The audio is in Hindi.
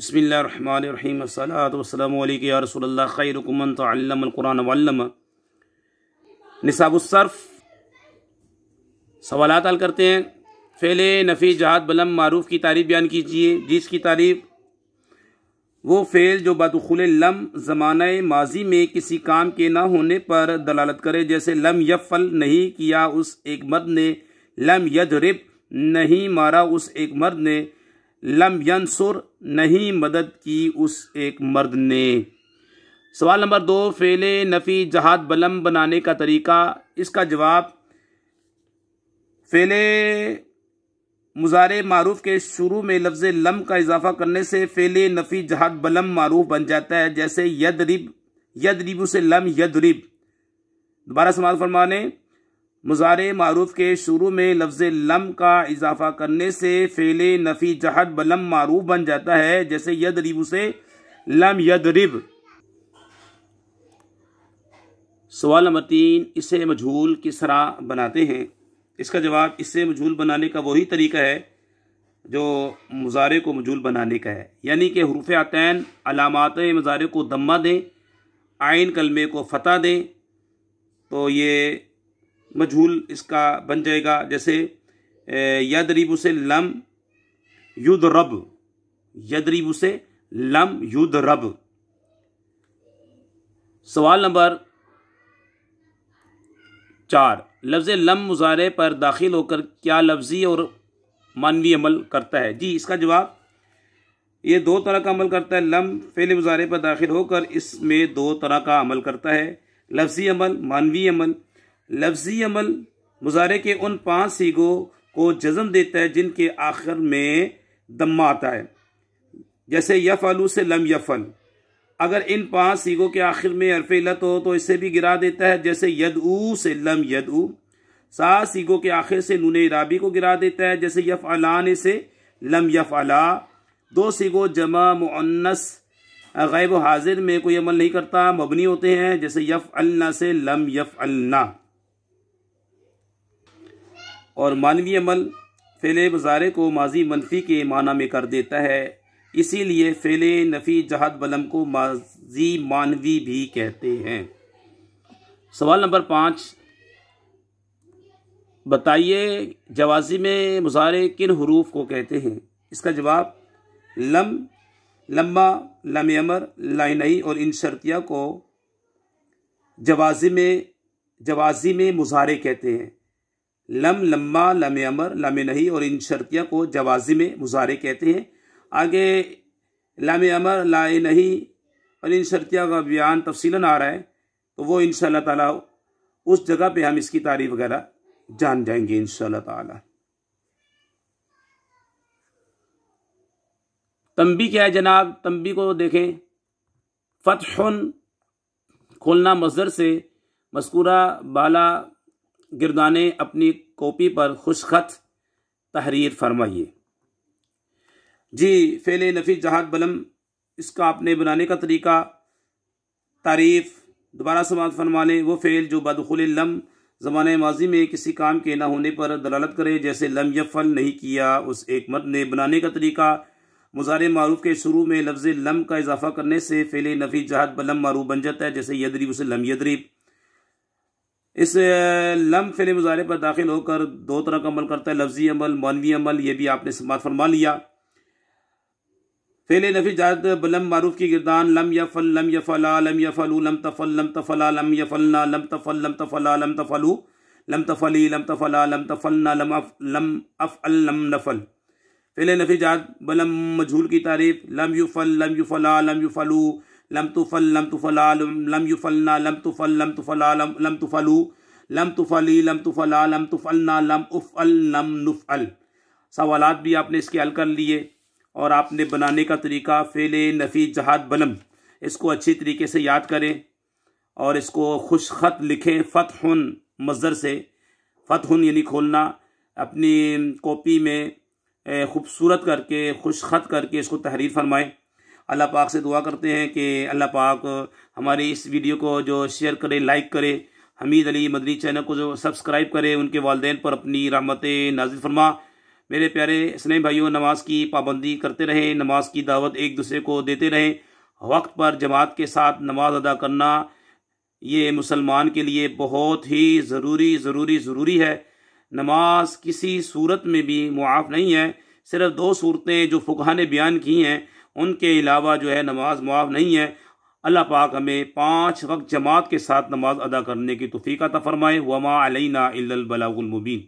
बिस्मिल्लाहिर्रहमानिर्रहीम अस्सलातु वस्सलामु अलैका या रसूलल्लाह खैरुकुम मन तअल्लमल कुरान वअल्लम। निसाबुस्सर्फ सवालात हल करते हैं। फ़ेले नफ़ी जहाद बलम मारूफ़ की तारीफ़ बयान कीजिए। जिसकी तारीफ़ वो फ़ेल जो बदखुल लम ज़माना माजी में किसी काम के ना होने पर दलालत करे, जैसे लम यफ़ल नहीं किया उस एक मर्द ने, लम यदरिब नहीं मारा उस एक मर्द ने, लम यंसुर नहीं मदद की उस एक मर्द ने। सवाल नंबर 2, फ़ेले नफ़ी जहाद बलम बनाने का तरीका। इसका जवाब, फ़ेले मुज़ारे मारूफ़ के शुरू में लफ्ज़ लम का इजाफ़ा करने से फ़ेले नफ़ी जहाद बलम मारूफ़ बन जाता है, जैसे यदरिब, यदरिबु से लम यदरिब। दोबारा समाअत फरमाने, मुज़ारे मारूफ़ के शुरू में लफ्ज़ लम का इजाफ़ा करने से फ़ेले नफ़ी जहाद बलम मारूफ़ बन जाता है, जैसे यदरिबु से लम यदरिब। सवाल नंबर 3, इसे मजहूल किस तरह बनाते हैं। इसका जवाब, इससे मजहूल बनाने का वही तरीका है जो मुज़ारे को मजहूल बनाने का है, यानी कि हुरूफ़ आतैन अलामात मुज़ारे को दम्मा दें, आइन कलमे को फ़तह दें, तो ये मजहूल इसका बन जाएगा। जैसे यदरिबु से लम युदरब, यदरिबु से लम युदरब। सवाल नंबर 4, लफ्ज़ लम मुज़ारे पर दाखिल होकर क्या लफ्ज़ी और मानवी अमल करता है। जी, इसका जवाब, ये 2 तरह का अमल करता है। लम फ़ेल मुज़ारे पर दाखिल होकर इसमें 2 तरह का अमल करता है, लफ्ज़ी अमल, मानवी अमल। लफ्ज़ी अमल मुज़ारे के उन 5 सीगों को जज़म देता है जिनके आखिर में दम्मा आता है, जैसे यफ़अलु से लम यफ़अल। अगर इन 5 सीगों के आखिर में हर्फ़ इल्लत हो तो इसे भी गिरा देता है, जैसे यदऊ से लम यदऊ। 7 सीगों के आखिर से नून इराबी को गिरा देता है, जैसे यफ़अलान से लम यफ़अला। 2 सीगों जमा मुअन्नस गैब हाजिर में कोई अमल नहीं करता, मबनी होते हैं, जैसे यफ़अलना से लम यफ़अलना। और मानवी अमल फ़ेले मुज़ारे को माजी मनफी के माना में कर देता है, इसीलिए फ़ेले नफ़ी जहाद बलम को माजी मानवी भी कहते हैं। सवाल नंबर 5, बताइए जवाज़ी में मुज़ारे किन हुरूफ को कहते हैं। इसका जवाब, लम, लम्मा, लम अमर, लाइनई और इन शर्तिया को जवाज़ी में मुज़ारे कहते हैं। लम, लम्मा, लम अमर, लम नहीं और इन शर्तिया को जवाज़ी में मुज़ारे कहते हैं। आगे लम अमर, ला नहीं और इन शर्तिया का बयान तफसीलन आ रहा है, तो वो इंशाअल्लाह ताला उस जगह पे हम इसकी तारीफ वगैरह जान जाएंगे इंशाअल्लाह ताला। तंबी क्या है जनाब, तंबी को देखें। फतहुन खोलना मज़दर से, मज़कूरा बाला गिरदाने अपनी कॉपी पर खुशखत तहरीर फरमाइए। जी, फ़ेले नफ़ी जहाद बलम, इसका आपने बनाने का तरीका, तारीफ़। दोबारा समाअत फरमा लें, वो फ़ेल जो बदखुल लम ज़माने माजी में किसी काम के ना होने पर दलालत करे, जैसे लम यफ़ल नहीं किया उस एक मर्द ने। बनाने का तरीका, मुज़ारे मारूफ़ के शुरू में लफ्ज़ लम का इजाफ़ा करने से फ़ेले नफ़ी जहाद बलम मारूफ़ बन जाता है, जैसे यदरिब से लम यदरिब। इस लम फ़ेले मुज़ारे पर दाखिल होकर 2 तरह का अमल करता है, लफ्ज़ी अमल, मानवी अमल। ये भी आपने समाअत फरमा लिया। फ़ेले नफ़ी जहाद बलम मारूफ़ की गिरदान, लम यफ़ल, लम यफ़ला, लम यफ़लू, लम तफ़ल, लम तफ़ला, लम यफ़लना, लम तफ़ल, लम तफ़ला, लम तफ़लू, लम तफ़ली, लम तफ़ला, लम तफ़लना, लम अफ़अल, लम नफ़ल। फ़ेले नफ़ी जहाद बलम मजहूल की तारीफ़, लम युफ़ल, लम युफ़ला, लम युफ़लू, लम तुफ़ल, लम तुफ़ला, लम युफ़लना, लम तुफ़ल, लम तुफ़ला, लम तुफ़लू, लम तुफ़ली, लम तुफ़ला, लम तुफ़लना, लम उफ़अल, लम नुफ़अल। सवालात भी आपने इसके हल कर लिए और आपने बनाने का तरीका फ़ेले नफ़ी जहाद बलम, इसको अच्छी तरीके से याद करें और इसको खुशखत लिखें। फ़तहुन मज़दर से, फ़तहुन यानी खोलना, अपनी कॉपी में खूबसूरत करके खुशखत करके इसको तहरीर फरमाएं। अल्लाह पाक से दुआ करते हैं कि अल्लाह पाक हमारे इस वीडियो को जो शेयर करे, लाइक करे, हमीद अली मदनी चैनल को जो सब्सक्राइब करे, उनके वालिदैन पर अपनी रहमतें नाज़िल फरमा। मेरे प्यारे स्नेह भाइयों, नमाज की पाबंदी करते रहें, नमाज की दावत एक दूसरे को देते रहें। वक्त पर जमात के साथ नमाज अदा करना ये मुसलमान के लिए बहुत ही ज़रूरी है। नमाज किसी सूरत में भी मुआफ़ नहीं है। सिर्फ 2 सूरतें जो फुक़हा ने बयान की हैं, उनके अलावा जो है नमाज मुआफ़ नहीं है। अल्लाह पाक हमें 5 वक्त जमात के साथ नमाज अदा करने की तौफ़ीक़ अता फ़रमाए। वमा अलैना इल्लल बलागुल मुबीन।